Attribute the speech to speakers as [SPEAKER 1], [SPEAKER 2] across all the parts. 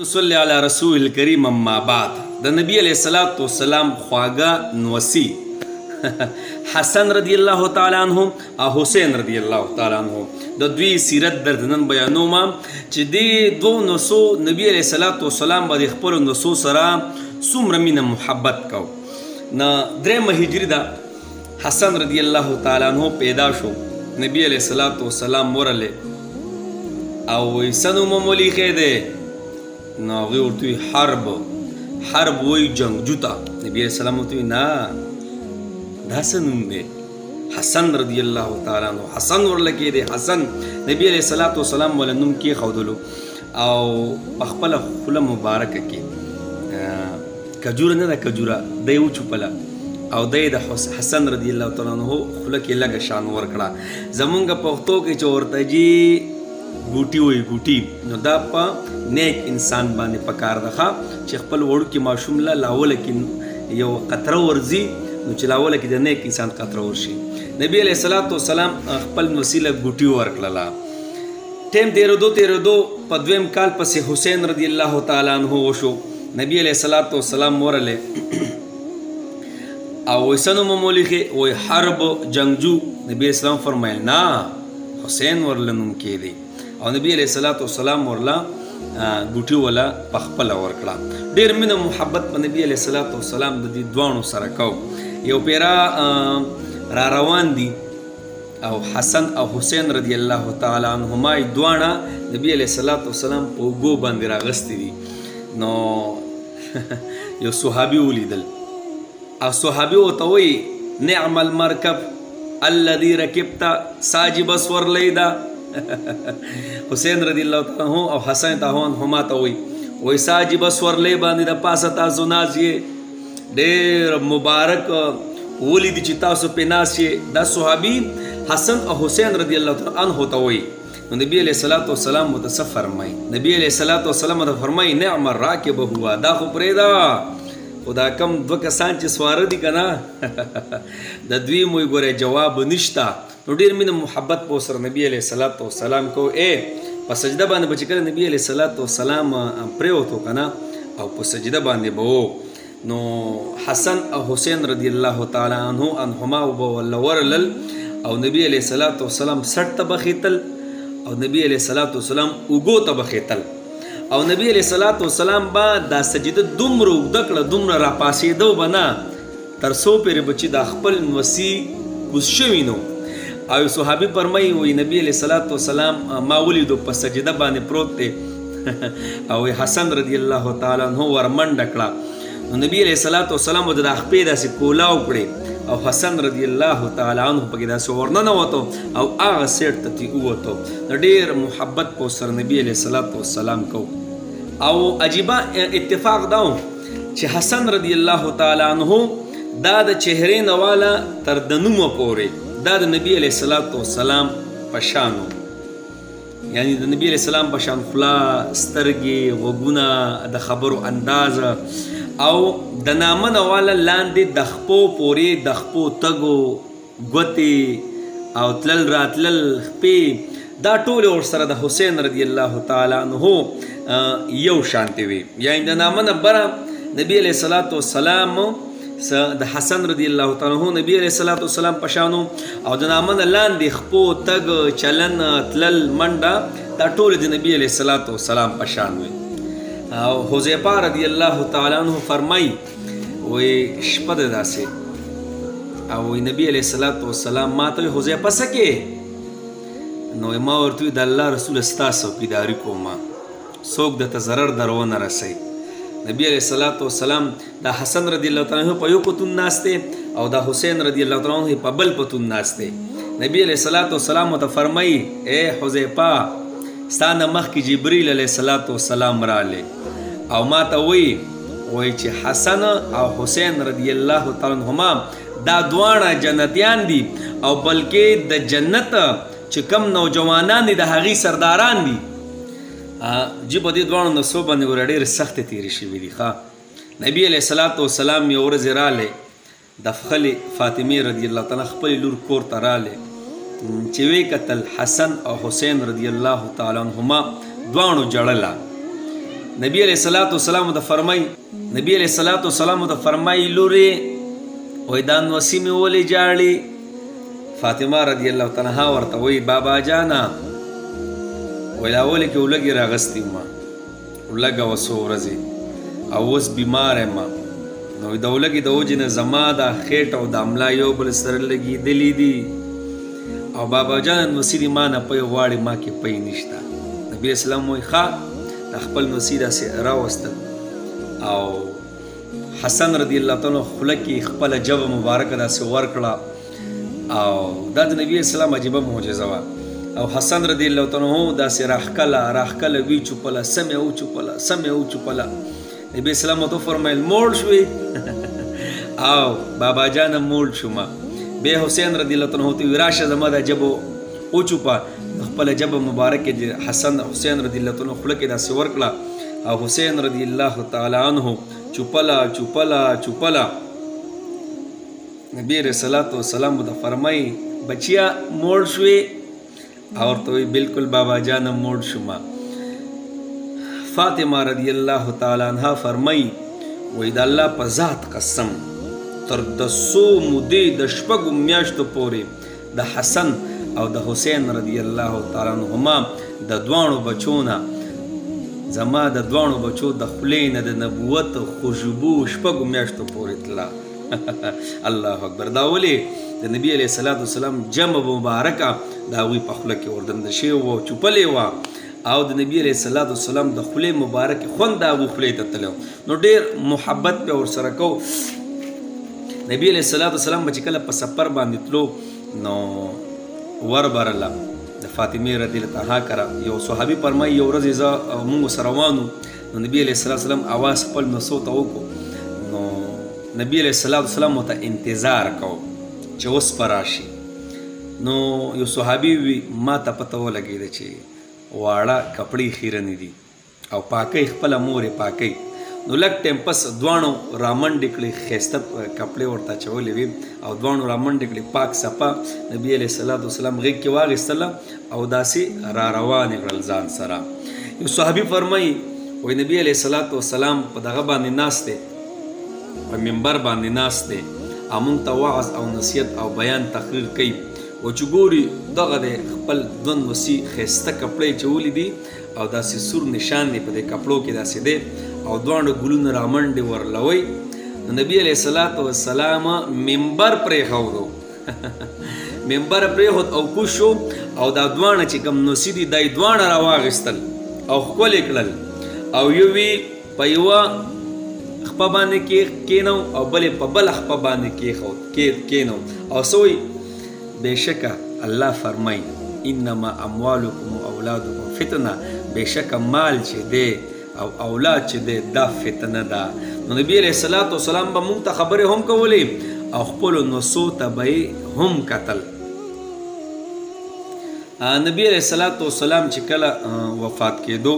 [SPEAKER 1] صلی علی رسول الکریم اما بعد د نبی علیہ الصلوۃ والسلام خواږه نوسی حسن رضی الله تعالی عنہ او حسین رضی الله تعالی عنہ د دوی سیرت دردنن بیانوم چې د دوه نسو نبی علیہ الصلوۃ والسلام باندې خپل نسو سره څومره مینه محبت کو نه درېمه هجری دا حسن رضی الله تعالی عنہ پیدا شو نبی علیہ الصلوۃ والسلام ورله او سنو مولی خیده نو هغوی ورته وي حرب وایي جنګجو ته نبي علیه السلام ورته وي نه دا څه نوم دی حسن رضی الله تعالی عنہ حسن ورله کېدی حسن نبي علیه الصلاة والسلام ورله نوم کېښودلو او په خپله خوله مبارکه کې کجوره نه ده کجوره دی وچوپله او دی د حسن رضی الله تعالی عنہ خوله کې لږه شان ورکړه زمونږ پښتو کې چې ورته جي ګوټي وي ګوټي نو دا په نیک انسان باندې پکار ده چې خپل وړوکي ماشوم له لاوله کې یو قطره ورځي نو چې لاوله کې د نیک انسان قطره ورشي نبی علیه الصلاة والسلام خپل وسیله ګوټي ورکړله ټیم تېرېدو په دویم کال پسې حسین رضی الله تعالی عنہ وشو نبی علیه الصلاة والسلام ورله او ویسنو ممولیخې وی حرب جنګجو نبی علیه السلام فرمایل نه حسین ورله نوم کېدی او نبی علیه الصلاة والسلام ورله ګوټي ولا پخپله ورکړه ډېر مینه محبت په نبی علیه الصلاة والسلام د دې دواړو سره کو یو پیرا را روان دي او حسن او حسین رضی الله تعالی عنهما دواړه نبی علیه الصلاة والسلام په اوږو باندې راغستې دي نو یو صحابي ولیدل او صحابي ورته وایي نعم المرکب الذي رکبت ساجب سورلیدا حسین رضی الله تعالی عنہ او حسن تاهون هما ته وی ساجب سورلی باندې د پاسه تاسو ناز یې ډېر مبارک ولید چې تاسو په ناز یې دا صحابي حسن او حسین رضی الله تعالی عنہ ته وی نو نبی علیہ الصلوۃ والسلام متصف فرمای نبی علیہ الصلوۃ والسلام ته فرمای نعم الراکب هو دا خو پرېدا خدا کم دو کسان چې سواره دي که نه د دوی مو ګوره جواب نشته نو ډېر مینه محبت په سره نبی علیه الصلاة والسلام کو په سجده باندې به چې کله نبی علیه الصلاة والسلام پرېوتو که نه او په سجده باندې به و نو حسن او حسین رضی الله تعالی عنهما به ورله ورلل او نبی علیه الصلاة والسلام سټ ته به خیتل او نبی علیه الصلاة والسلام اوږو ته به خیتل او نبی علیه الصلاة والسلام به دا سجده دومره اوږده کړه دومره راپاسېده به نه تر څو پورې به چې دا خپل نوسي کوز شوي نو او صحابي فرمایي وایي نبی علیه الصلاة والسلام ما ولیدو په سجده باندې پروت دی او حسن رضی الله تعالی عنہ ورمنډه کړه نو نبی علیه الصلاة والسلام د دا خپې داسې کولاو کړې او حسن رضی الله تعالی عنہ پکې داسې ورننوتو او هغه سیټ ته ترې ووتو نو ډېر محبت په سره نبی علیه الصلاة والسلام کو او عجیبه اتفاق دا چې حسن رضی الله تعالی عنہ دا د چهرې نه والا تر د نومه پورې دا د نبی علیه الصلاة والسلام په شانو یعنی د نبی علیه السلام په شان خوله سترګې غوږونه د خبرو انداز او د نامه نه والا لاندې د خپو پورې د خپو تګو ګوتې او تلل راتلل خپې دا ټولې ورسره د حسین رضی الله تعالی عنہ یو شانتې وي یعنی د نامه نه بره نبی علیه الصلاة والسلام د حسن رضی الله تعالی عنہ نبی علیه الصلاة والسلام په شانو او د نامه نه لاندې خپو تګ چلن تلل منډه دا ټول د نبی علیه الصلاة والسلام په شان وي او حذیفه رضی الله تعالی عنہ فرمایي وایي شپه ده داسې او وایي نبی علیه الصلاة والسلام ما ته وایي حذیفه څه کې نو ما ورته وایي د الله رسول ستا څوکیداري کومه څوک درته ضرر در ونه رسوي نبی علیه الصلاة والسلام دا حسن رضی الله تعالی عنہ په یو پتون ناست دی او دا حسین رضی الله تعالی عنہ په بل پتون ناست دی نبی علیه الصلاة والسلام ته فرمایي اے حذیفه ستا نه مخکې جبریل علیه الصلاة والسلام راغلی او ما ته وایي چې حسن او حسین رضی الله تعالی عنهما دا دواړه جنتیان دي او بلکې د جنت چې کم نوجوانان دي د هغې سرداران دي جی په دې دواړو نسو باندې ګوره ډېرې سختې تېرې شوي دي ښه نبي علیه الصلاة والسلام یو ورځې رالی د خپلې فاطمې رضی الله تعالی خپلې لور کور ته رالی چې ویې کتل حسن او حسین رضی الله تعالی عنهما دواړو ژړله نبی علیہ الصلوۃ والسلام ته فرمای نبی علیہ الصلوۃ والسلام ته فرمای لورې وای دا نوسی مې ولې جاړي فاطمه رضی الله تعالی عنها ورته وای بابا جانا وای لا ولې کې ولګي راغستې ما ولګه وسو ورځې او اوس بیمار یم نو د ولګي د وجې نه زما د خېټه او د املا یو بل سره لګېدلي دي او بابا جان نوسی دې ما نه پی غواړي ما کې پی نشته نبي اسلام وایي ښه د خپل نوسی داسې راوستل او حسن رضی الله تعالی خوله کې خپله ژبه مبارکه داسې ورکړه او دا د نبي اسلام عجیبه معجزه وه او حسن رضی الله تعالی داسې راښکله وی چوپله سمې وچوپله نبی اسلام ورته وفرمیل موړ شوې او بابا جانه موړ شومه بیا حسین رضی الله تعالی ته وی راشه زما دا ژبه وچوپه خپله ژبه مبارکه حسن حسین رضی الله تعالی خوله کې داسې ورکړه او حسین رضی الله تعالی عنه چوپله نبی علیہ الصلوۃ والسلام ته فرمایي بچیا موړ شوې او ورته وی بالکل بابا جانه موړ شومه فاطمه رضی الله تعالی عنها فرمایي وای د الله په ذات قسم تر د څو مودې د شپږو میاشتو پورې د حسن او د حسین رضی الله تعالی عنهما د دواړو بچو نه زما د دواړو بچو د خولې نه د نبوت خوشبو شپږو میاشتو پورې تله الله اکبر دا ولې د نبی علیه الصلاۃ والسلام جمع مبارکه د هغوی په خوله کې وردنده شوې وه چوپلې وه او د نبی علیه الصلاۃ والسلام د خولې مبارکې خوند د هغوی خولې ته تللی نو ډېر محبت پې ورسره کوو نبی علیه الصلاۃ والسلام به چې کله په سفر باندې تلو نو وربرله د فاطمې رضی الله عنها کره یو صحابي فرمایي یو ورځ زه موږ سره روانو نو نبی علیه الصلاۃ والسلام اواز خپل نسو ته وکړو نو نبی علیه الصلاۃ والسلام ورته انتظار کو چې اوس به راشي نو یو صحابي وي ما ته پته ولګېده چې واړه کپړې خیرنې دي او پاکۍ خپله مور یې پاکۍ نو لږ ټایم پس دواړو رامنډې کړې ښایسته کپړې ورته اچولې وې او دواړو رامنډې کړې پاک صفا نبي علیه الصلاۃ والسلام غېږ کې واخیستله او داسې را روانې کړل ځان سره یو صحابي فرمایي وایي نبي علیه الصلاۃ والسلام په دغه باندې ناست دی په منبر باندې ناست دی او موږ ته وعظ او نصیحت او بیان تقریر کوي و چې ګوري دغه د خپل دوند وسي ښایسته کپړې چې ولیدي او داسې سور نشان دی په دې کپړو کې داسې دی او دواړه ګلونه رامنډې ورلوي نو نبي علیه الصلاۃ والسلام منبر پرېښودو منبر پرېښود او کوز شو او دا دواړه چې کوم نوسي دي دا یې دواړه راواخیستل او ښکلې کړل او یو وي په یوه خپه باندې کېنو او بلې په بله خپه باندې کېنو او څه وایي بېشکه الله فرمایي انما اموالکم و اولادکم فتنه بېشکه مال چې دی او اولاد چې دی دا فتنه ده نو نبی علیه الصلاۃ والسلام به موږ ته خبرې هم کولې او خپلو نسو ته به یې هم کتل نبی علیه الصلاۃ والسلام چې کله وفات کېدو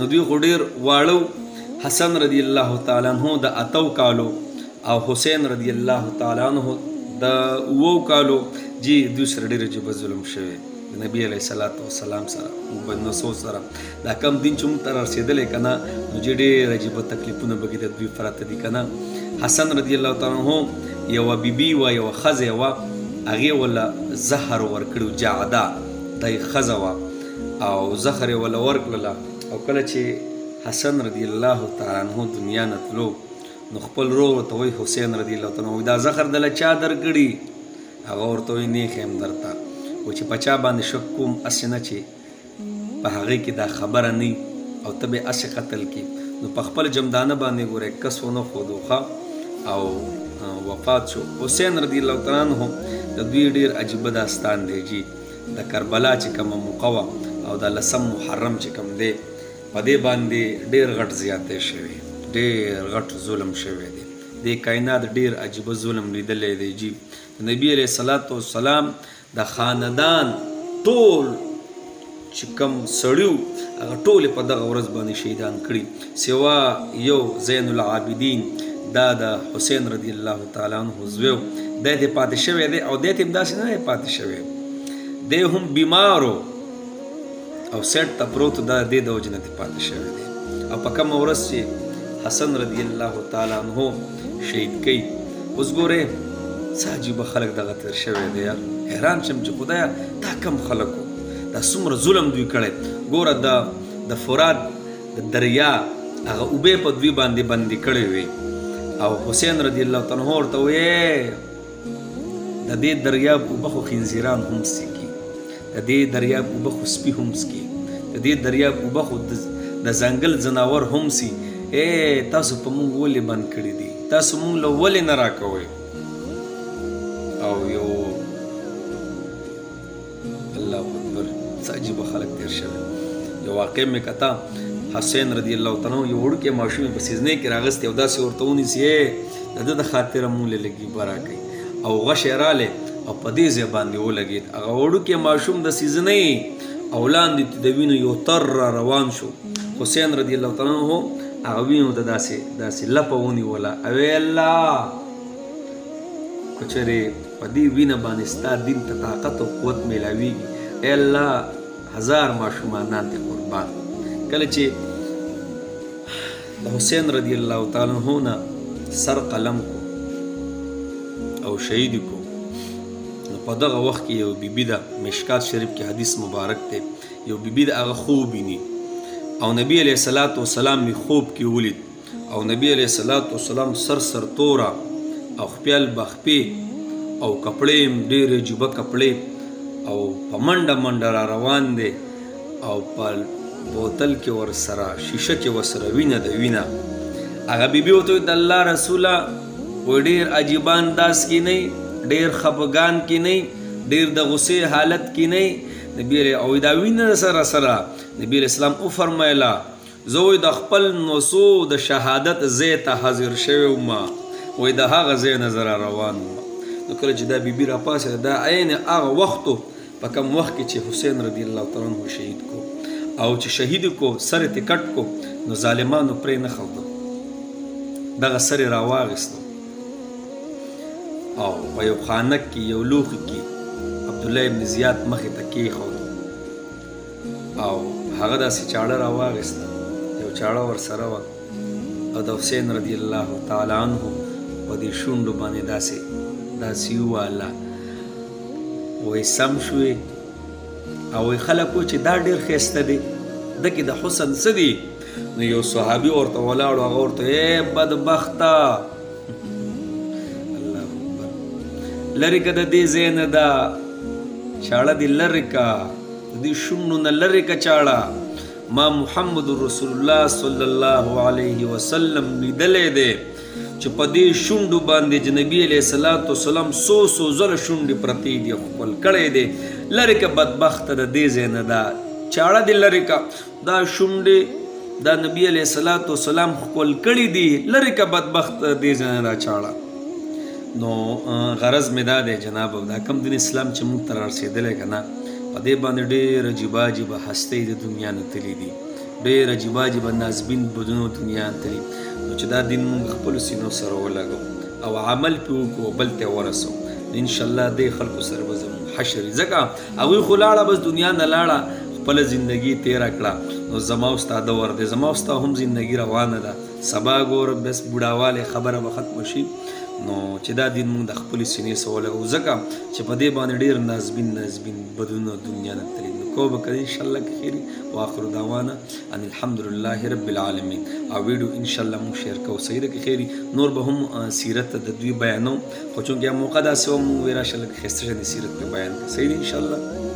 [SPEAKER 1] نو دوی خو ډېر واړه حسن رضی الله تعالی عنہ د 8 کالو او حسین رضی الله تعالی عنہ د 9 کالو جی دوی سره ډېر عجیب ظلم شوی د نبی علیه الصلاۃ والسلام سره نسو سره دا کم دین چې موږ ته رسېدلی که نه نو چې ډېر عجیبه تکلیفونه به کې د دوی پراته دي که نه حسن رضی الله تعالی عنہ یوه بیبي وه یوه ښځه وه هغې وله زهر ورکړي جعده دا یې ښځه وه او زهر یې وله ورکړله او کله چې حسن رضی الله تعالی عنہ دنیا نه تلو نو خپل ورور ورته وایي حسین رضی الله تعالی عنہ دا زهر دله چا درکړي هغه ورته وایي نیخ یم درته و چې په چا باندې شک کوم هسې نه چې په هغې کې دا خبره نه او ته به هسې قتل کړي نو په خپل جمدانه باندې ګورئ کس ونه ښودو ښه او وفات شو حسین رضی الله تعالی عنہ د دوی ډېر عجیبه داستان دی جی د کربلا چې کومه موقع وه او د 10 محرم چې کوم دی په دې باندې ډېر غټ زیاتی شوی ډېر غټ ظلم شوی دی دې کائنات ډېر عجیبه ظلم لیدلی دی جی نبی علیه الصلاۃ والسلام د خاندان ټول چې کوم سړي هغه ټول په دغه ورځ باندې شهیدان کړي سوا یو زین العابدین دا د حسین رضی الله تعالی عنہ زوی دی ته پاتې شوی دی او دی ته هم داسې نه دی پاتې شوی دی هم بیمارو او سیټ ته پروت دا دې د وجې نه دی پاتې شوی دی او په کومه ورځ چې حسن رضی الله تعالی عنه شهید کوي. اوس ګورې څه عجیبه خلک دغه تېر شوی دی یار. حیران شم چې خدایه دا کم خلک وو، دا څومره ظلم دوی کړی. ګوره د فرات د دریا هغه اوبې په دوی باندې بندې کړې وې او حسین رضی الله تعالی عنه ورته ویې د دې دریاب اوبه خو خنزیران هم څښي، د دې دریاب اوبه خو سپي هم څښي، د دې دریاب اوبه خو د ځنګل ځناور هم څي. تاسو په موږ ولې بند کړي دي؟ تاسو موږ له ولې نه راکوئ؟ او یو الله اکبر څه عجیبه خلک تېر شوي. یو واقع مې کته حسین رضی الله تعالی عنه یو وړوکی ماشوم یې په سیزنۍ کې راغستی او داسې ورته ونیسي د ده د خاطره مونږ له لږ اوبه راکوي او غشی رالی او په دې ځای باندې ولګېد. هغه وړوکی ماشوم د سیزنۍ او لاندې د وینو یو تر را روان شو. حسین رضی الله تعالی عنه هغه وینو ته داسې لپه ونیوله او الله که چېرې په دې وینه باندې ستا دین ته طاقت او قوت میلاویږي، ای الله 1000 ماشومانان دې قربان. کله چې د حسین رضی الله تعالی عنه نه سر قلم کو او شهید کو، نو په دغه وخت کې یو بیبي ده، مشکات شریف کې حدیث مبارک دی، یو بیبي ده هغه خوب ویني او نبی علیه الصلاۃ والسلام می خوب کې ولید او نبی علیه الصلاۃ والسلام سر توره او خپل بخپې او کپړې ډېرې عجیبه کپړې او په منډه را روان دی او په بوتل کې ورسره شیشه کې ورسره وینه د وینه. هغه بیبي ورته وویل د الله رسوله وایي ډېر عجیبه انداز کې نه، ډېر خفګان کې نه، ډېر د غصې حالت کې نه. نبی علیه او دا وینه سره نبی علیه السلام وفرمایله زه وایي د خپل نسو د شهادت ځای ته حاضر شوی وم، وایي د هغه ځای نه زه را روان وم. نو کله چې دا بیبي راپاڅېده دا عین هغه وخت و په کوم وخت کې چې حسین رضی الله تعالی عنه شهید کو او چې شهید کو سر یې کټ کو نو ظالمانو پرې نه ښوده، دغه سر یې راواغېستو او په یو خانک کې یو لوښي کې عبدالله ابن زیاد مخې ته کېښود او هغه داسې چاړه راواغېسته، یو چاړه ورسره وه او د حسین رضی الله تعالی عنه په دې شونډو باندې داسې وواله. وایي سم شوې او وایي خلک و چې دا ډېر ښایسته دی، ده کې د حسن څه دی؟ نو یو صحابي ورته ولاړو، هغه ورته ای بدبخته الله اکبر لرې که د دې ځای نه ده چاړه دې لرې که، د دې شونډو نه لرې که چاړه. ما محمد رسول الله صلی الله علیه وسلم لیدلی دی چې په دې شونډو باندې چې نبي علیه الصلاۃ والسلام څو ځله شونډې پرتې دي ښکل کړی دی. لرې که بدبخته د دې ځای نه ده چاړه دې لرې که، دا شونډې دا نبي علیه الصلاۃ والسلام ښکل کړي دي، لرې که بدبخته د دې ځای نه ده چاړه. نو غرض مې دا دی جناب دا کم دین اسلام چې موږ ته رارسېدلی که نه په دې باندې ډېر عجیبه هستۍ د دنیا نه تللي دي، ډېر عجیبه نازبین بدونو دنیا نه تللي. نو چې دا دین موږ خپلو سینو سره ولګو او عمل پې وکړو بل ته ورسو، انشاءالله دې خلکو سره به زموږ حشر وي. ځکه هغوی خو لاړه بس دنیا نه لاړه خپله زندګي تېره کړه، نو زما او ستا دور دی، زما او ستا هم زندګي روانه ده، سبا ګوره بس بوډاوالی خبره به ختمه شي. نو چې دا دین موږ د خپلې سینې سره ولګو ځکه چې په دې باندې ډېر نازبین بدونه دنیا نه تللي. نو کو به کوي انشاءالله که خیر واخر دعوانا ان الحمدلله رب العالمین. او ویډیو انشاءالله موږ شیر کوو، صحیح ده که خیري نور به هم سیرت د دوی بیانو، خو چونکې موقع داسې وه موږ ویې راشه لږ ښایسته شانې سیرت پرې بیان کړو، صحیح ده انشاءالله.